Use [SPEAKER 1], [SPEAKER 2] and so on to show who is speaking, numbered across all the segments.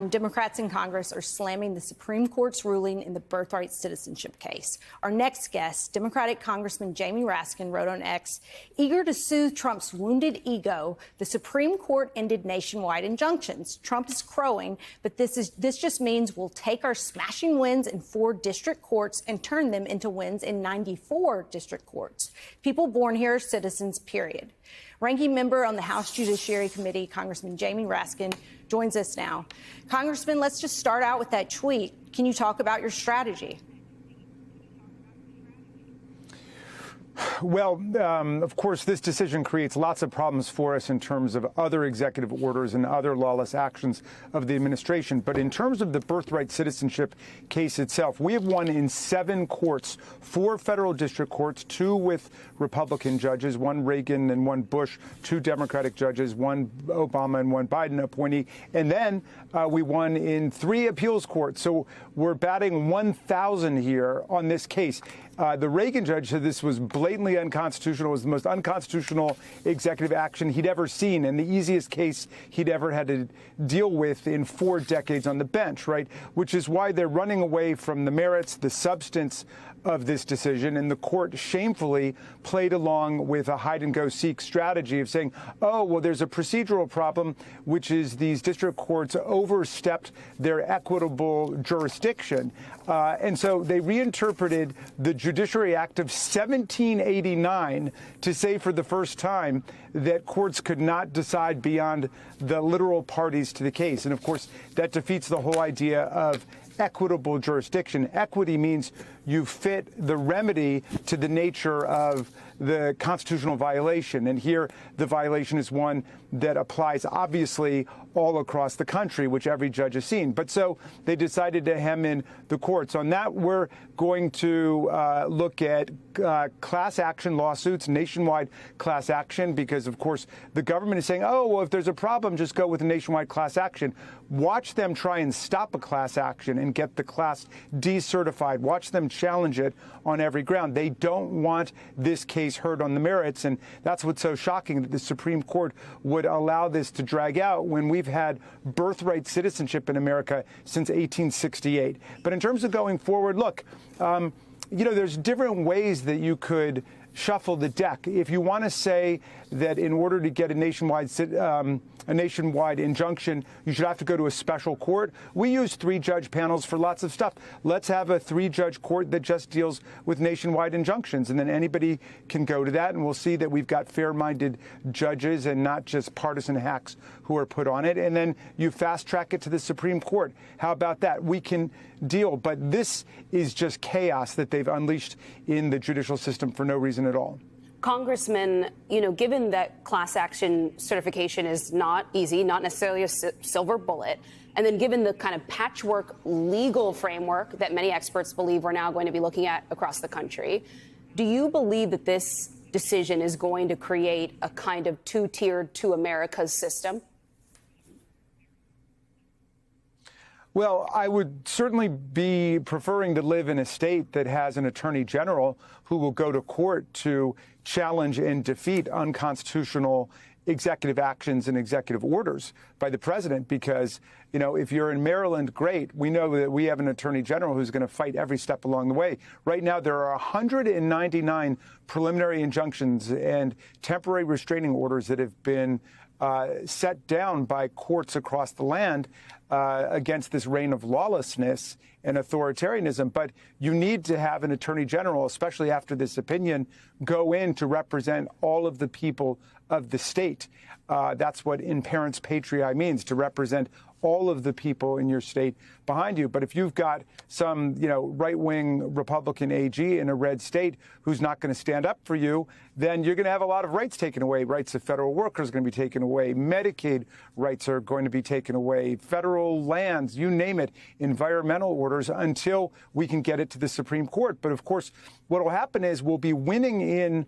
[SPEAKER 1] Democrats in Congress are slamming the Supreme Court's ruling in the birthright citizenship case. Our next guest, Democratic Congressman Jamie Raskin, wrote on X, eager to soothe Trump's wounded ego, the Supreme Court ended nationwide injunctions. Trump is crowing, but this just means we'll take our smashing wins in 4 district courts and turn them into wins in 94 district courts. People born here are citizens, period. Ranking member on the House Judiciary Committee, Congressman Jamie Raskin, joins us now. Congressman, let's just start out with that tweet. Can you talk about your strategy?
[SPEAKER 2] Well, of course, this decision creates lots of problems for us in terms of other executive orders and other lawless actions of the administration. But in terms of the birthright citizenship case itself, we have won in 7 courts, 4 federal district courts, 2 with Republican judges, 1 Reagan and 1 Bush, 2 Democratic judges, 1 Obama and 1 Biden appointee. And then we won in 3 appeals courts. So we're batting 1,000 here on this case. The Reagan judge said this was blatantly unconstitutional. It was the most unconstitutional executive action he'd ever seen and the easiest case he'd ever had to deal with in 4 decades on the bench, right? Which is why they're running away from the merits, the substance of this decision. And the court shamefully played along with a hide-and-go-seek strategy of saying, oh, well, there's a procedural problem, which is these district courts overstepped their equitable jurisdiction. And so they reinterpreted the Judiciary Act of 1789 to say for the first time that courts could not decide beyond the literal parties to the case. And, of course, that defeats the whole idea of equitable jurisdiction. Equity means you fit the remedy to the nature of the constitutional violation. And here the violation is one that applies obviously all across the country, which every judge has seen. But so they decided to hem in the courts. On that, we're going to look at class action lawsuits, nationwide class action, because, of course, the government is saying, oh, well, if there's a problem, just go with a nationwide class action. Watch them try and stop a class action and get the class decertified. Watch them challenge it on every ground. They don't want this case heard on the merits, and that's what's so shocking, that the Supreme Court would allow this to drag out when we've had birthright citizenship in America since 1868. But in terms of going forward, look, there's different ways that you could shuffle the deck. If you want to say that in order to get a nationwide injunction, you should have to go to a special court. We use 3-judge panels for lots of stuff. Let's have a 3-judge court that just deals with nationwide injunctions, and then anybody can go to that, and we'll see that we've got fair-minded judges and not just partisan hacks who are put on it. And then you fast-track it to the Supreme Court. How about that? We can deal. But this is just chaos that they've unleashed in the judicial system for no reason at all.
[SPEAKER 3] Congressman, given that class action certification is not easy, not necessarily a silver bullet, and then given the kind of patchwork legal framework that many experts believe we're now going to be looking at across the country, do you believe that this decision is going to create a kind of 2-tiered, 2 Americas system?
[SPEAKER 2] Well, I would certainly be preferring to live in a state that has an attorney general who will go to court to challenge and defeat unconstitutional executive actions and executive orders by the president, because, if you're in Maryland, great. We know that we have an attorney general who's going to fight every step along the way. Right now, there are 199 preliminary injunctions and temporary restraining orders that have been set down by courts across the land against this reign of lawlessness and authoritarianism. But you need to have an attorney general, especially after this opinion, go in to represent all of the people of the state. That's what in parents patriae means, to represent all of the people in your state behind you. But if you've got some, right-wing Republican AG in a red state who's not going to stand up for you, then you're going to have a lot of rights taken away. Rights of federal workers are going to be taken away. Medicaid rights are going to be taken away. Federal lands, you name it, environmental orders, until we can get it to the Supreme Court. But of course, what will happen is we'll be winning in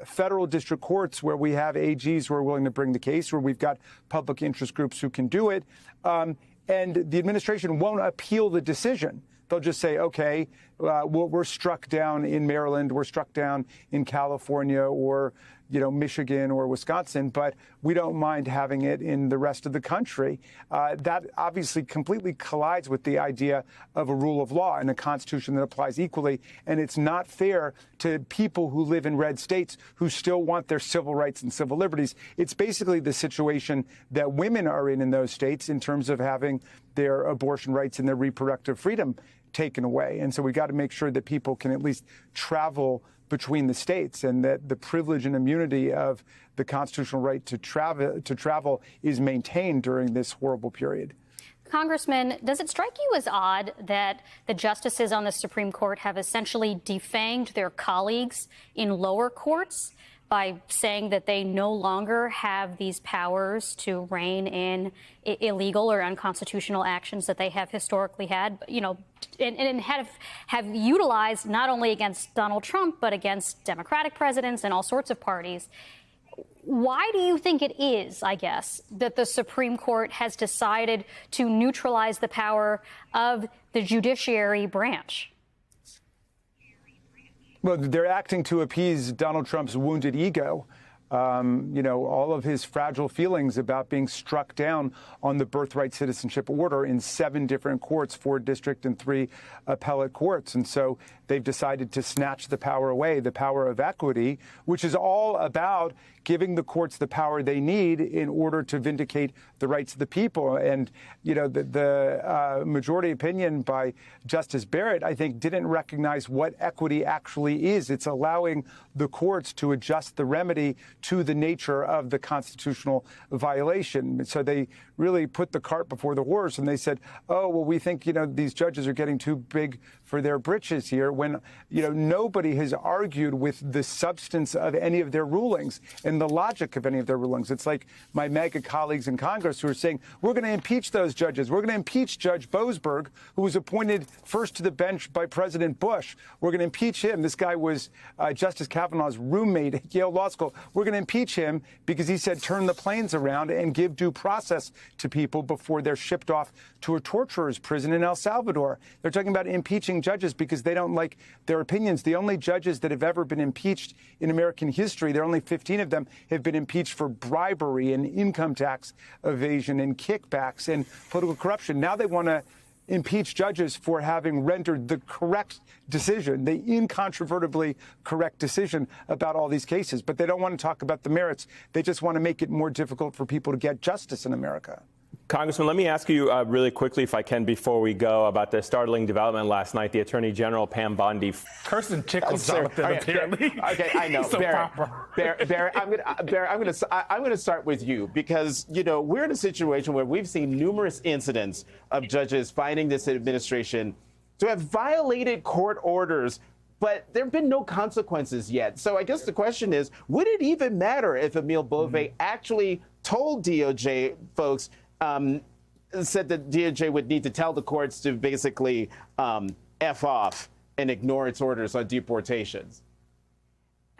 [SPEAKER 2] federal district courts where we have AGs who are willing to bring the case, where we've got public interest groups who can do it. And the administration won't appeal the decision. They'll just say, OK, we're struck down in Maryland, we're struck down in California, or Michigan or Wisconsin, but we don't mind having it in the rest of the country. That obviously completely collides with the idea of a rule of law and a constitution that applies equally. And it's not fair to people who live in red states who still want their civil rights and civil liberties. It's basically the situation that women are in those states in terms of having their abortion rights and their reproductive freedom taken away. And so we got to make sure that people can at least travel between the states, and that the privilege and immunity of the constitutional right to travel is maintained during this horrible period.
[SPEAKER 4] Congressman, does it strike you as odd that the justices on the Supreme Court have essentially defanged their colleagues in lower courts by saying that they no longer have these powers to rein in illegal or unconstitutional actions that they have historically had, and have utilized not only against Donald Trump, but against Democratic presidents and all sorts of parties? Why do you think it is, I guess, that the Supreme Court has decided to neutralize the power of the judiciary branch?
[SPEAKER 2] Well, they're acting to appease Donald Trump's wounded ego. All of his fragile feelings about being struck down on the birthright citizenship order in 7 different courts, 4 district and 3 appellate courts. And so they've decided to snatch the power away, the power of equity, which is all about giving the courts the power they need in order to vindicate the rights of the people. And, the majority opinion by Justice Barrett, I think, didn't recognize what equity actually is. It's allowing the courts to adjust the remedy to the nature of the constitutional violation. So they really put the cart before the horse, and they said, oh, well, we think, these judges are getting too big for their britches here, when, nobody has argued with the substance of any of their rulings and the logic of any of their rulings. It's like my MAGA colleagues in Congress who are saying, we're going to impeach those judges. We're going to impeach Judge Boasberg, who was appointed first to the bench by President Bush. We're going to impeach him. This guy was Justice Kavanaugh's roommate at Yale Law School. We're going to impeach him because he said turn the planes around and give due process to people before they're shipped off to a torturer's prison in El Salvador. They're talking about impeaching judges because they don't like their opinions. The only judges that have ever been impeached in American history, there are only 15 of them, have been impeached for bribery and income tax evasion and kickbacks and political corruption. Now they want to impeach judges for having rendered the correct decision, the incontrovertibly correct decision about all these cases. But they don't want to talk about the merits. They just want to make it more difficult for people to get justice in America.
[SPEAKER 5] Congressman, let me ask you really quickly, if I can, before we go, about the startling development last night. The Attorney General, Pam Bondi.
[SPEAKER 6] Kirsten Chickles, Jonathan, apparently.
[SPEAKER 7] Okay, I know.
[SPEAKER 6] So
[SPEAKER 7] Barrett, I'm going to start with you because, we're in a situation where we've seen numerous incidents of judges finding this administration to have violated court orders, but there have been no consequences yet. So I guess the question is, would it even matter if Emile Beauvais actually told DOJ folks, said that DOJ would need to tell the courts to basically F off and ignore its orders on deportations?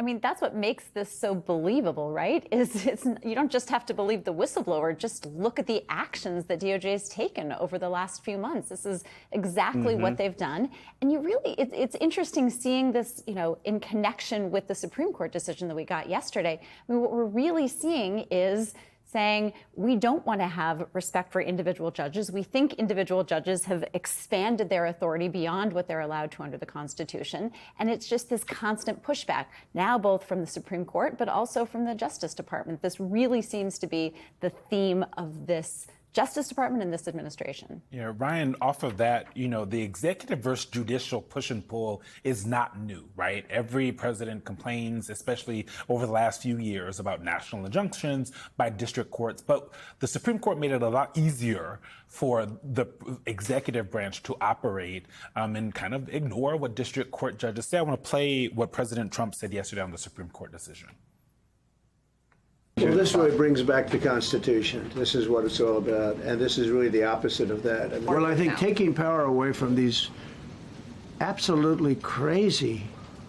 [SPEAKER 8] I mean, that's what makes this so believable, right? You don't just have to believe the whistleblower, just look at the actions that DOJ has taken over the last few months. This is exactly what they've done. And it's interesting seeing this, in connection with the Supreme Court decision that we got yesterday. I mean, what we're really seeing is saying we don't want to have respect for individual judges. We think individual judges have expanded their authority beyond what they're allowed to under the Constitution. And it's just this constant pushback, now both from the Supreme Court, but also from the Justice Department. This really seems to be the theme of this Justice Department and this administration.
[SPEAKER 6] Yeah, Ryan, off of that, the executive versus judicial push and pull is not new, right? Every president complains, especially over the last few years, about national injunctions by district courts. But the Supreme Court made it a lot easier for the executive branch to operate and kind of ignore what district court judges say. I want to play what President Trump said yesterday on the Supreme Court decision.
[SPEAKER 9] Well, this really brings back the Constitution. This is what it's all about, and this is really the opposite of that. Well, I think taking power away from these absolutely crazy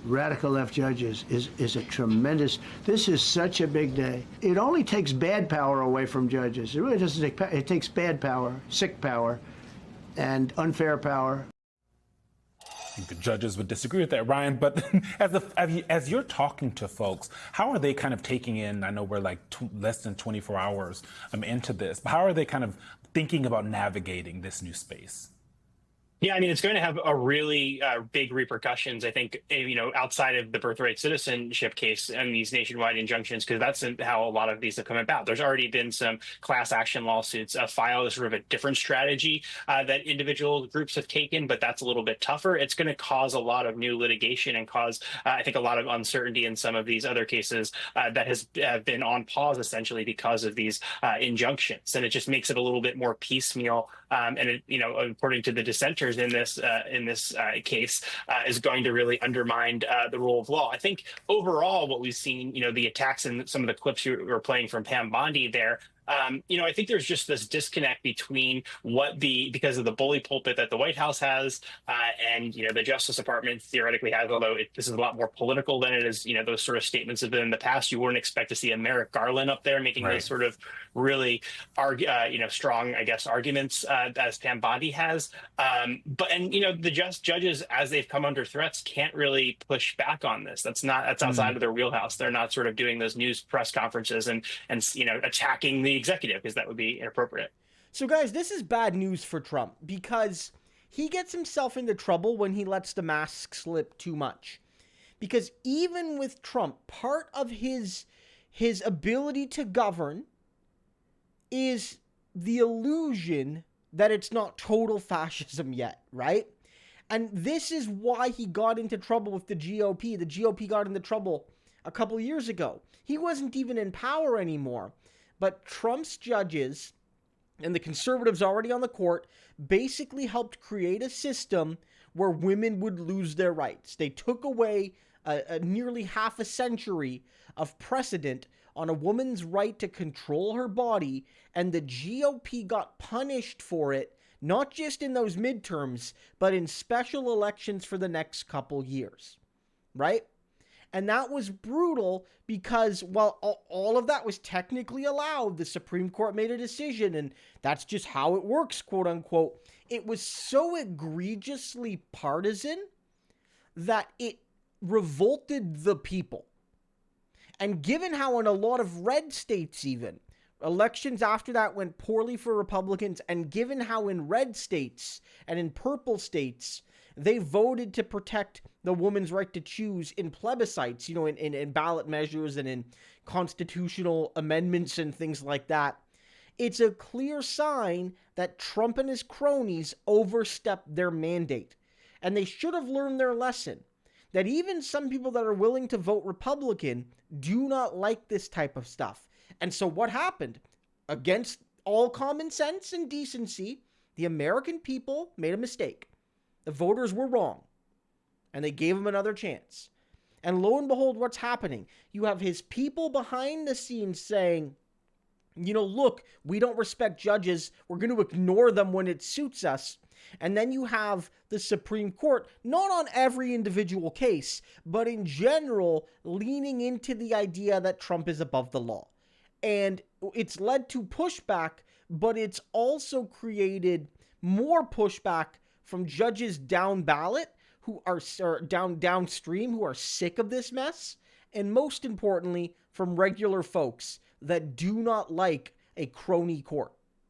[SPEAKER 9] radical left judges is a tremendous. This is such a big day. It only takes bad power away from judges. It really doesn't take power. It takes bad power, sick power, and unfair power.
[SPEAKER 6] think the judges would disagree with that, Ryan. But as you're talking to folks, how are they kind of taking in? I know we're like less than 24 hours into this, but how are they kind of thinking about navigating this new space?
[SPEAKER 10] Yeah, I mean, it's going to have a really big repercussions, I think, outside of the birthright citizenship case and these nationwide injunctions, because that's how a lot of these have come about. There's already been some class action lawsuits filed as sort of a different strategy that individual groups have taken, but that's a little bit tougher. It's going to cause a lot of new litigation and cause, I think, a lot of uncertainty in some of these other cases that has been on pause, essentially, because of these injunctions. And it just makes it a little bit more piecemeal. And it, according to the dissenters in this case, is going to really undermine the rule of law. I think overall, what we've seen, the attacks and some of the clips you were playing from Pam Bondi there. I think there's just this disconnect between because of the bully pulpit that the White House has and, the Justice Department theoretically has, although this is a lot more political than it is, those sort of statements have been in the past. You wouldn't expect to see a Merrick Garland up there making those sort of really, strong, I guess, arguments as Pam Bondi has. The judges, as they've come under threats, can't really push back on this. That's outside of their wheelhouse. They're not sort of doing those news press conferences and attacking the executive, because that would be inappropriate.
[SPEAKER 11] So guys, this is bad news for Trump, because he gets himself into trouble when he lets the mask slip too much. Because even with Trump, part of his ability to govern is the illusion that it's not total fascism yet, right? And this is why he got into trouble with the GOP. The GOP got into trouble a couple of years ago. He wasn't even in power anymore. But Trump's judges and the conservatives already on the court basically helped create a system where women would lose their rights. They took away nearly half a century of precedent on a woman's right to control her body, and the GOP got punished for it, not just in those midterms, but in special elections for the next couple years, right? And that was brutal because while all of that was technically allowed, the Supreme Court made a decision, and that's just how it works, quote unquote. It was so egregiously partisan that it revolted the people. And given how in a lot of red states even, elections after that went poorly for Republicans, and given how in red states and in purple states, they voted to protect the woman's right to choose in plebiscites, in ballot measures and in constitutional amendments and things like that. It's a clear sign that Trump and his cronies overstepped their mandate. And they should have learned their lesson, that even some people that are willing to vote Republican do not like this type of stuff. And so what happened? Against all common sense and decency, the American people made a mistake. The voters were wrong, and they gave him another chance. And lo and behold, what's happening? You have his people behind the scenes saying, look, we don't respect judges. We're going to ignore them when it suits us. And then you have the Supreme Court, not on every individual case, but in general, leaning into the idea that Trump is above the law. And it's led to pushback, but it's also created more pushback from judges down ballot who are downstream, who are sick of this mess, and most importantly, from regular folks that do not like a crony court.